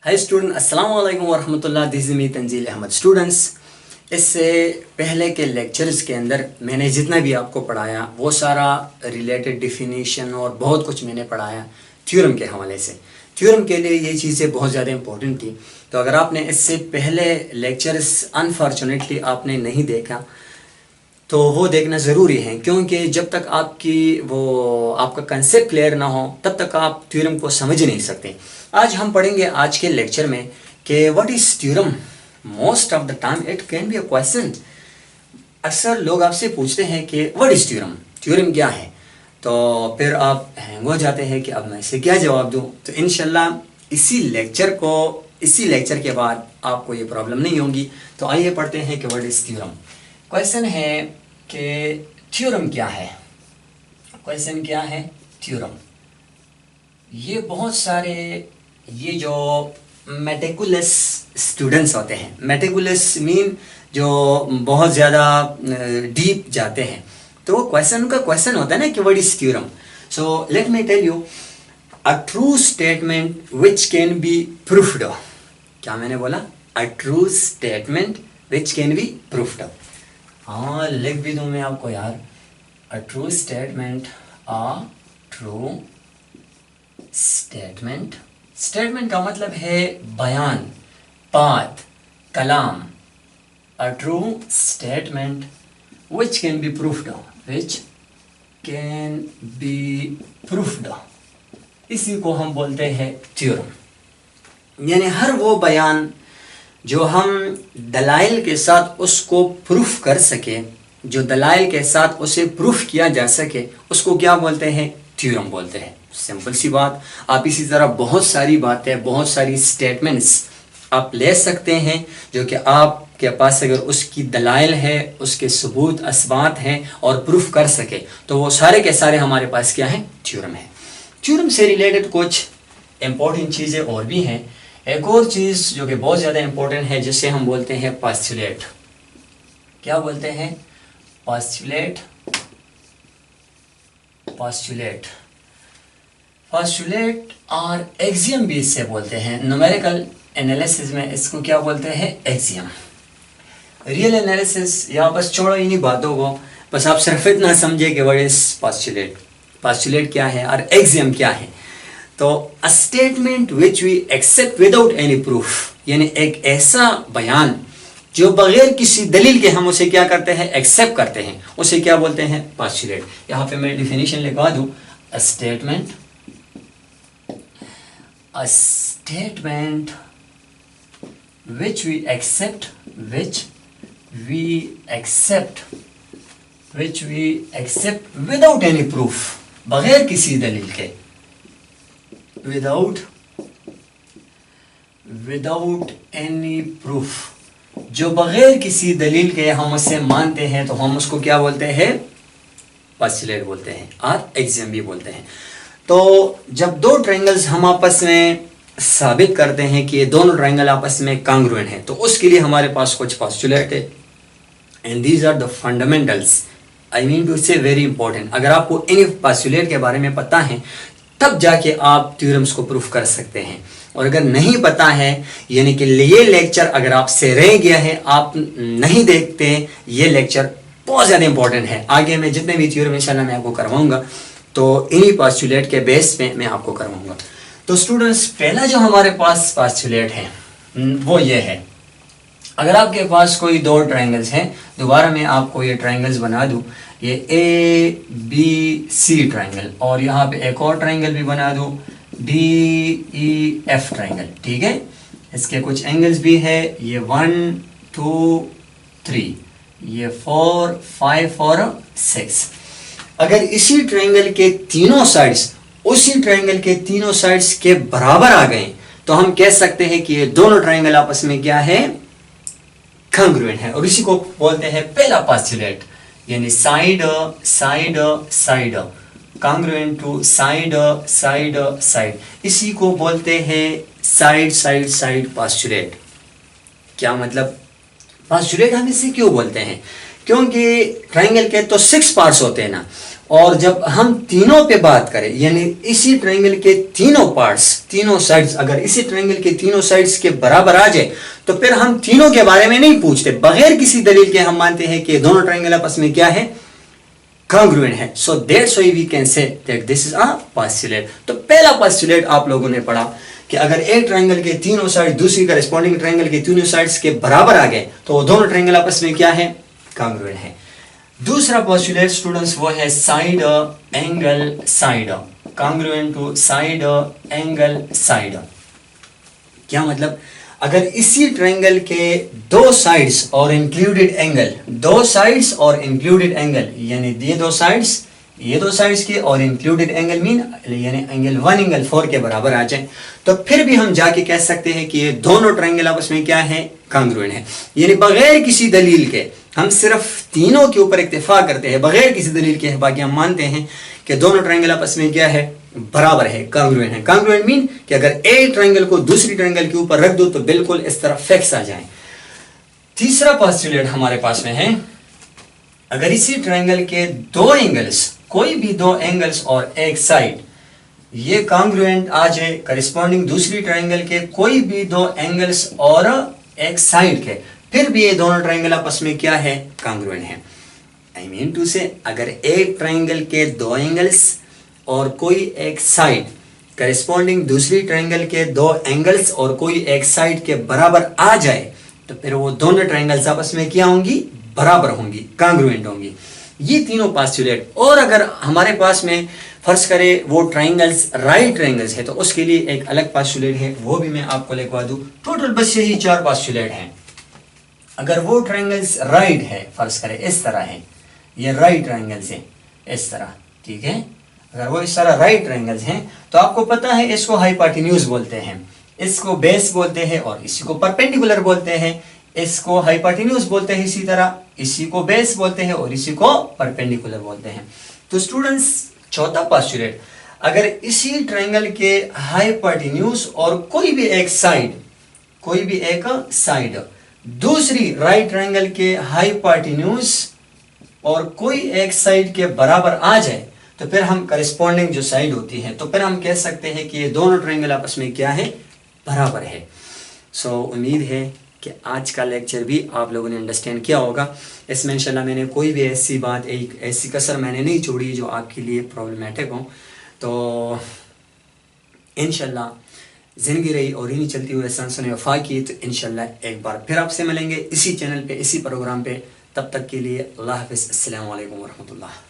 हाय student, अस्सलाम वालेकुम वरहमतुल्लाह। This is me Tanzeel Ahmad. Students, इससे पहले के लेक्चर्स के अंदर मैंने जितना भी आपको पढ़ाया वो सारा रिलेटेड डिफिनीशन और बहुत कुछ मैंने पढ़ाया थ्योरम के हवाले से। थ्योरम के लिए ये चीज़ें बहुत ज़्यादा इंपॉर्टेंट थी, तो अगर आपने इससे पहले लेक्चर्स अनफॉर्चुनेटली आपने नहीं देखा तो वो देखना ज़रूरी है, क्योंकि जब तक आपका कंसेप्ट क्लियर ना हो तब तक आप थ्योरम को समझ नहीं सकते। आज हम पढ़ेंगे आज के लेक्चर में कि what is theorem. Most of the time it can be a question. अक्सर लोग आपसे पूछते हैं कि व्हाट इज़ थ्योरम, थ्योरम क्या है, तो फिर आप हैंग हो जाते हैं कि अब मैं इसे क्या जवाब दूँ। तो इंशाल्लाह इसी लेक्चर के बाद आपको ये प्रॉब्लम नहीं होगी। तो आइए पढ़ते हैं कि व्हाट इज़ थ्योरम। क्वेश्चन है कि थ्योरम क्या है। क्वेश्चन क्या है? थ्योरम। ये बहुत सारे ये जो मेटिकुलस स्टूडेंट्स होते हैं, मेटिकुलस मीन जो बहुत ज़्यादा डीप जाते हैं, तो वो क्वेश्चन होता है ना कि what is theorem. So let me tell you a true statement which can be proofed. क्या मैंने बोला? A true statement which can be proofed. हाँ, लिख भी दूँ मैं आपको यार। A true statement, a true statement. Statement का मतलब है बयान, बात, कलाम। A true statement which can be proofed, which can be proofed, इसी को हम बोलते हैं थ्योरम। यानी हर वो बयान जो हम दलाइल के साथ उसको प्रूफ कर सके, जो दलाइल के साथ उसे प्रूफ किया जा सके, उसको क्या बोलते हैं? थ्योरम बोलते हैं। सिंपल सी बात। आप इसी तरह बहुत सारी बातें, बहुत सारी स्टेटमेंट्स आप ले सकते हैं जो कि आपके पास अगर उसकी दलाइल है, उसके सबूत असबात हैं और प्रूफ कर सके, तो वो सारे के सारे हमारे पास क्या है? थ्योरम है। थ्योरम से रिलेटेड कुछ इंपॉर्टेंट चीज़ें और भी हैं। एक और चीज़ जो कि बहुत ज़्यादा इंपॉर्टेंट है, जिसे हम बोलते हैं पोस्टुलेट। क्या बोलते हैं? पोस्टुलेट। पोस्टुलेट पोस्टुलेट और एक्सियम भी इससे बोलते हैं। न्यूमेरिकल एनालिसिस में इसको क्या बोलते हैं? एक्सियम। रियल एनालिसिस या बस छोड़ो इन्हीं बातों को, बस आप सिर्फ इतना समझे कि व्हाट इज पोस्टुलेट, पोस्टुलेट क्या है और एक्सियम क्या है। तो a statement which we accept without any proof, यानी एक ऐसा बयान जो बगैर किसी दलील के हम उसे क्या करते हैं? एक्सेप्ट करते हैं, उसे क्या बोलते हैं? पोस्टुलेट। यहाँ पे मैं डिफिनीशन लिखवा दूँ। A statement which we accept without any proof, बगैर किसी दलील के, without any proof, जो बगैर किसी दलील के हम उसे मानते हैं, तो हम उसको क्या बोलते हैं? पोस्टुलेट बोलते हैं और एक्सियम भी बोलते हैं। तो जब दो ट्रायंगल्स हम आपस में साबित करते हैं कि ये दोनों ट्रायंगल आपस में कांग्रुएंट हैं, तो उसके लिए हमारे पास कुछ पोस्टुलेट है, and these are the fundamentals. I mean to say very important. अगर आपको इन पोस्टुलेट के बारे में पता है तब जाके आप थ्योरम्स को प्रूफ कर सकते हैं, और अगर नहीं पता है, यानी कि ये लेक्चर अगर आपसे रह गया है, आप नहीं देखते, ये लेक्चर बहुत ज़्यादा इंपॉर्टेंट है। आगे मैं जितने भी थ्योरम इंशाल्लाह मैं आपको करवाऊंगा तो इन्हीं पोस्टुलेट के बेस पे मैं आपको करवाऊंगा। तो स्टूडेंट्स, पहला जो हमारे पास पोस्टुलेट है वो ये है। अगर आपके पास कोई दो ट्रायंगल्स हैं, दोबारा मैं आपको ये ट्रायंगल्स बना दूं, ये ए बी सी ट्रायंगल, और यहाँ पे एक और ट्रायंगल भी बना दूं, डी ई एफ ट्रायंगल, ठीक है। इसके कुछ एंगल्स भी है, ये 1 2 3, ये 4 5 और 6। अगर इसी ट्रायंगल के तीनों साइड्स उसी ट्रायंगल के तीनों साइड्स के बराबर आ गए, तो हम कह सकते हैं कि ये दोनों ट्रायंगल आपस में क्या है? कांग्रुएंट है। और इसी को बोलते हैं पहला पोस्टुलेट, यानी side side, congruent to side side, इसी को बोलते हैं साइड पोस्टुलेट। क्या मतलब? पोस्टुलेट हम इसे क्यों बोलते हैं? क्योंकि ट्रायंगल के तो 6 पार्ट्स होते हैं ना, اور جب ہم تینوں پہ بات کریں یعنی اسی ٹرائنگل کے تینوں پارٹس تینوں سائڈز اگر اسی ٹرائنگل کے تینوں سائڈز کے برابر آ جائے تو پھر ہم تینوں کے بارے میں نہیں پوچھتے, بغیر کسی دلیل کے ہم مانتے ہیں کہ دونوں ٹرائنگل آپس میں کیا ہے, congruent ہے. So that's why we can say that this is a postulate. تو پہلا postulate آپ لوگوں نے پڑھا کہ اگر ایک ٹرائنگل کے تینوں سائڈ دوسری کرسپونڈنگ ٹرائنگل کے تینوں سائڈز کے برابر آ گئے تو وہ دونوں ٹرائنگل آپس میں کیا ہے, congruent ہے. دوسرا postulate اسٹوڈنٹس وہ ہے side angle side, congruent to side angle side. کیا مطلب, اگر اسی ٹرائنگل کے دو سائڈز اور انکلوڈیڈ اینگل, دو سائڈز اور انکلوڈیڈ اینگل یعنی یہ دو سائڈز کے اور انکلوڈیڈ اینگل مین یعنی اینگل 1 اینگل 4 کے برابر آ جائیں تو پھر بھی ہم جا کے کہہ سکتے ہیں کہ یہ دونوں ٹرائنگل آپس میں کیا ہے, کانگروئنٹ ہے. یعنی بغیر کسی دلیل کے ہم صرف تینوں کے اوپر اکتفا کرتے ہیں, بغیر کسی دلیل کے, باقی ہم مانتے ہیں کہ دونوں ٹرائنگل آپس میں کیا ہے, برابر ہے, کانگروئنٹ ہے. کانگروئنٹ مین کہ اگر ایک ٹرائنگل کو دوسری ٹرائنگل کے اوپر رکھ دو تو بالکل اس طرح فکس آ جائیں. تیسرا پوسٹولیٹ ہمارے پاس میں ہے, اگر اسی ٹرائنگل کے دو اینگلز, کوئی بھی دو اینگلز اور ایک سائڈ یہ کانگروئنٹ آ جائے کرسپونڈنگ دوسری ٹرائنگل کے کوئی بھی دو اینگلز اور ایک سائڈ کے, پھر بھی یہ دونوں ٹرائنگل آپس میں کیا ہے, کانگروئنٹ ہے. آئی مین ٹو سے اگر ایک ٹرائنگل کے دو اینگلز اور کوئی ایک سائڈ کرسپونڈنگ دوسری ٹرائنگل کے دو اینگلز اور کوئی ایک سائڈ کے برابر آ جائے تو پھر وہ دونوں ٹرائنگلز آپس میں کیا ہوں گی, برابر ہوں گی, کانگروئنٹ ہوں گی. یہ تینوں پاسٹولیٹ. اور اگر ہمارے پاس میں فرض کرے وہ ٹرائنگلز رائٹ ٹرائنگلز ہے تو اس کے لیے ایک الگ پاسٹولیٹ ہے, وہ بھی میں آپ کو لکھوا دوں. ٹوٹل بس یہی 4 پاسٹولیٹ ہیں. اگر وہ ٹرائنگلز رائٹ ہے, فرض کرے اس طرح ہے, یہ رائٹ ٹرائنگلز ہیں اس طرح, ٹھیک ہے, اگر وہ اس طرح رائٹ ٹرائنگلز ہیں تو آپ کو پتا ہے اس کو ہائپوٹینیوز بولتے ہیں, اس کو بیس بولتے ہیں اور اسی کو پرپینڈیکولر بولتے ہیں. اس کو ہائپوٹینیوز بولتے ہیں, اسی طرح اسی کو بیس بولتے ہیں اور اسی کو پرپینڈیکولر بولتے ہیں. تو اسٹوڈنٹس چوتھا پاسٹولیٹ, اگر اسی ٹرائنگل کے ہائپوٹینیوز اور کوئی بھی ایک سائڈ دوسری رائٹ ٹرائنگل کے ہائپوٹینیوز اور کوئی ایک سائڈ کے برابر آ جائے تو پھر ہم کرسپونڈنگ جو سائڈ ہوتی ہے تو پھر ہم کہہ سکتے ہیں کہ یہ دونوں ٹرائنگل آپس میں کیا ہے, برابر ہے. سو امید ہے کہ آج کا لیکچر بھی آپ لوگوں نے انڈرسٹینڈ کیا ہوگا. اس میں انشاءاللہ میں نے کوئی بھی ایسی بات, ایک ایسی کسر میں نے نہیں چھوڑی جو آپ کے لیے پرابلمیٹک ہوں. تو انشاءاللہ زندگی رہی اور انہیں چلتی ہوئے سنسن وفا کی. تو انشاءاللہ ایک بار پھر آپ سے ملیں گے اسی چینل پہ, اسی پروگرام پہ. تب تک کے لیے اللہ حافظ. السلام علیکم ورحمۃ اللہ.